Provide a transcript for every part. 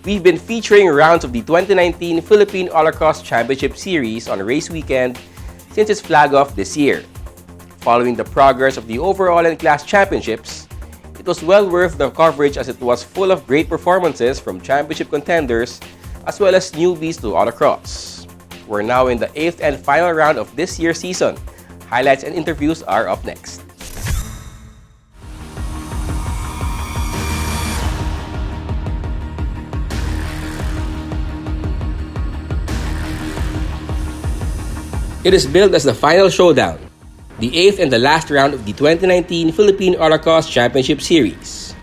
we've been featuring rounds of the 2019 Philippine Autocross Championship Series on race weekend since its flag-off this year. Following the progress of the overall and class championships, it was well worth the coverage as it was full of great performances from championship contenders as well as newbies to Autocross. We're now in the 8th and final round of this year's season. Highlights and interviews are up next. It is billed as the Final Showdown, the 8th and the last round of the 2019 Philippine Autocross Championship Series.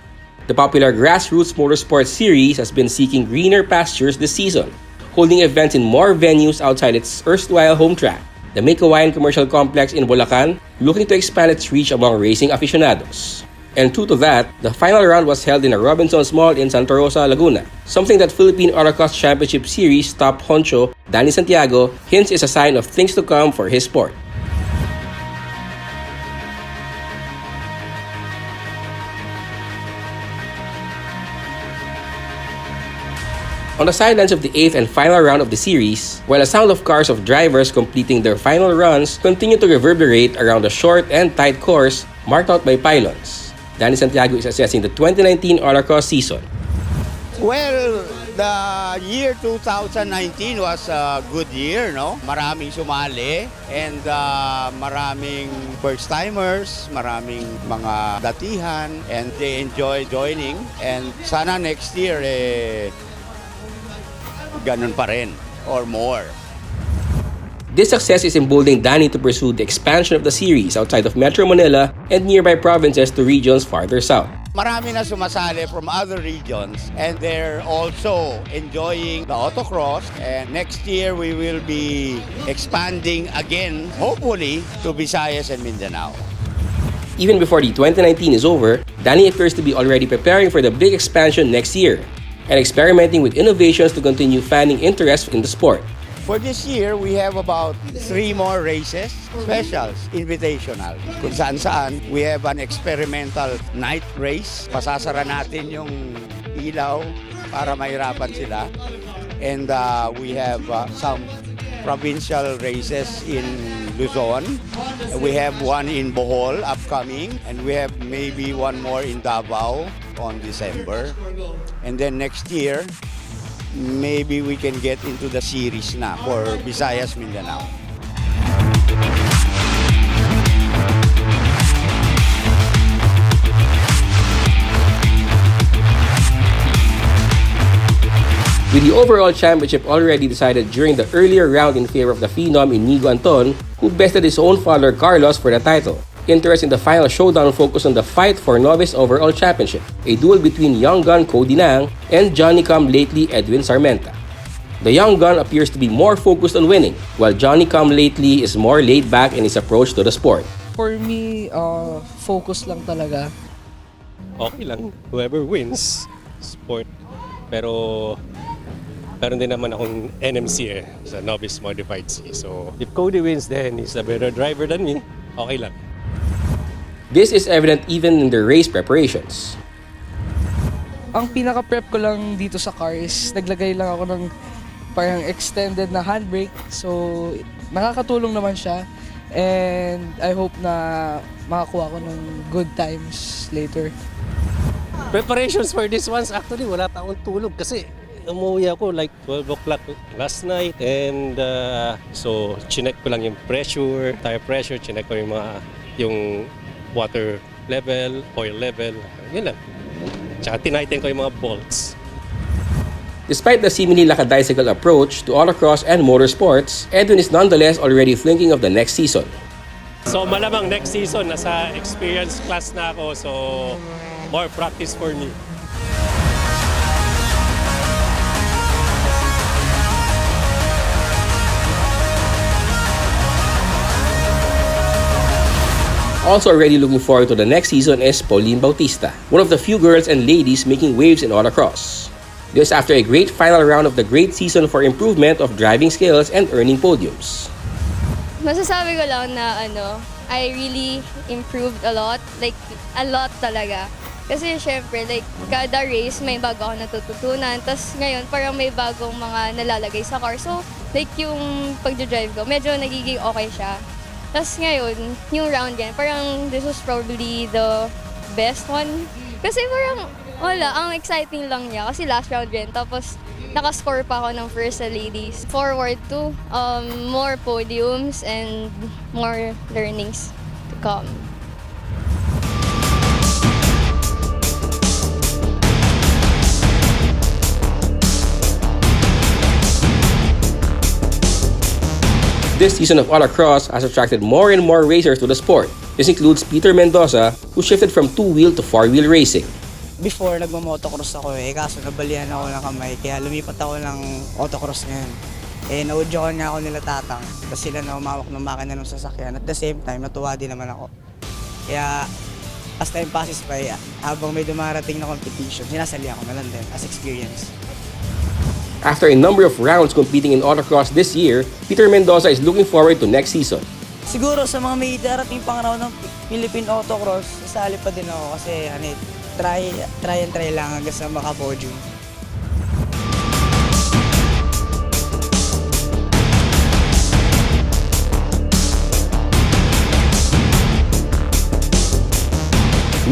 The popular grassroots motorsports series has been seeking greener pastures this season, holding events in more venues outside its erstwhile home track, the Mikawayan Commercial Complex in Bulacan, looking to expand its reach among racing aficionados. And true to that, the final round was held in a Robinson's Mall in Santa Rosa, Laguna, something that Philippine Autocross Championship Series top honcho Danny Santiago hints is a sign of things to come for his sport. On the sidelines of the 8th and final round of the series, while a sound of cars of drivers completing their final runs continue to reverberate around the short and tight course marked out by pylons, Danny Santiago is assessing the 2019 Autocross season. Well, the year 2019 was a good year, no? Maraming sumali and maraming first-timers, maraming mga datihan, and they enjoy joining. And sana next year, ganun pa rin or more. This success is emboldening Danny to pursue the expansion of the series outside of Metro Manila and nearby provinces to regions farther south. Marami na sumasali from other regions and they're also enjoying the autocross, and next year we will be expanding again, hopefully, to Visayas and Mindanao. Even before the 2019 is over, Danny appears to be already preparing for the big expansion next year and experimenting with innovations to continue fanning interest in the sport. For this year, we have about 3 more races, specials, invitational. Kung saan-saan, we have an experimental night race. Pasasara natin yung ilaw para mahirapan sila. And we have some provincial races in Luzon. We have one in Bohol upcoming. And we have maybe one more in Davao on December. And then next year, maybe we can get into the series na for Visayas, Mindanao. With the overall championship already decided during the earlier round in favor of the phenom Inigo Anton, who bested his own father Carlos for the title, interest in the Final Showdown focused on the fight for novice overall championship, a duel between young gun Cody Nang and Johnny-come-lately Edwin Sarmenta. The young gun appears to be more focused on winning, while Johnny-come-lately is more laid back in his approach to the sport. For me, focus lang talaga. Okay lang, whoever wins, sport. Pero meron din naman akong NMC sa Novice Modified C. So if Cody wins, then he's a better driver than me, okay lang. This is evident even in their race preparations. Ang pinaka-prep ko lang dito sa car is naglagay lang ako ng parang extended na handbrake. So, nakakatulong naman siya. And I hope na makakuha ko ng good times later. Preparations for this ones, actually wala pa akong tulog kasi umuwi ako like 12 o'clock last night. And so, chinek ko lang yung pressure, tire pressure, chinek ko yung water level, oil level, yun lang. Tsaka tinighten ko yung mga bolts. Despite the seemingly lackadaisical approach to autocross and motorsports, Edwin is nonetheless already thinking of the next season. So malamang next season, nasa experience class na ako, so more practice for me. Also already looking forward to the next season is Pauline Bautista, one of the few girls and ladies making waves in autocross. This after a great final round of the great season for improvement of driving skills and earning podiums. Masasabi ko lang na I really improved a lot, like a lot talaga. Kasi syempre, like, kada race may bago ako natututunan. Tapos ngayon, parang may bagong mga nalalagay sa car. So, like, yung pag-drive ko, medyo nagiging okay siya. Tapos ngayon, yung round game, parang this was probably the best one. Kasi parang, wala, ang exciting lang niya. Kasi last round din. Tapos, nakascore pa ako ng first sa ladies. Forward to more podiums and more learnings to come. This season of Autocross has attracted more and more racers to the sport. This includes Peter Mendoza, who shifted from two-wheel to four-wheel racing. Before, nagmamotocross ako kaso nabalian ako ng kamay, kaya lumipat ako ng autocross ngayon. Naudyokan nga ako nila tatang, tapos sila na umawak ng makina ng sasakyan. At the same time, natuwa din naman ako. Kaya, as time passes by, habang may dumarating na competition, sinasali ako na lang din as experience. After a number of rounds competing in Autocross this year, Peter Mendoza is looking forward to next season. Siguro sa mga may darating pang round ng Philippine Autocross, sasali pa din ako kasi try and try lang hanggang sa maka-podium.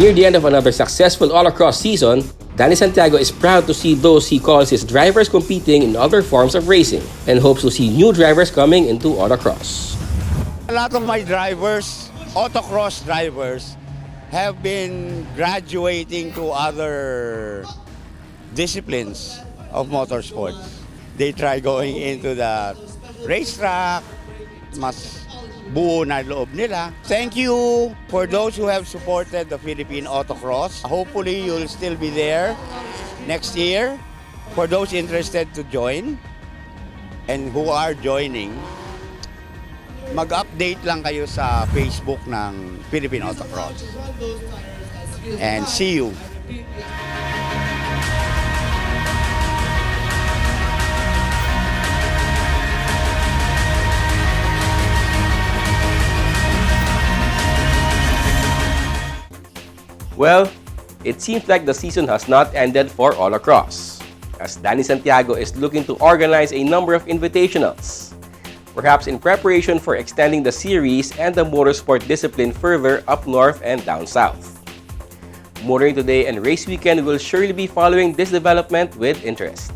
Near the end of another successful Autocross season, Danny Santiago is proud to see those he calls his drivers competing in other forms of racing and hopes to see new drivers coming into Autocross. A lot of my drivers, autocross drivers, have been graduating to other disciplines of motorsports. They try going into the racetrack, mas buo na loob nila. Thank you for those who have supported the Philippine Autocross. Hopefully, you'll still be there next year. For those interested to join and who are joining, mag-update lang kayo sa Facebook ng Philippine Autocross. And see you. Well, it seems like the season has not ended for Autocross, as Danny Santiago is looking to organize a number of invitationals, perhaps in preparation for extending the series and the motorsport discipline further up north and down south. Motoring Today and Race Weekend will surely be following this development with interest.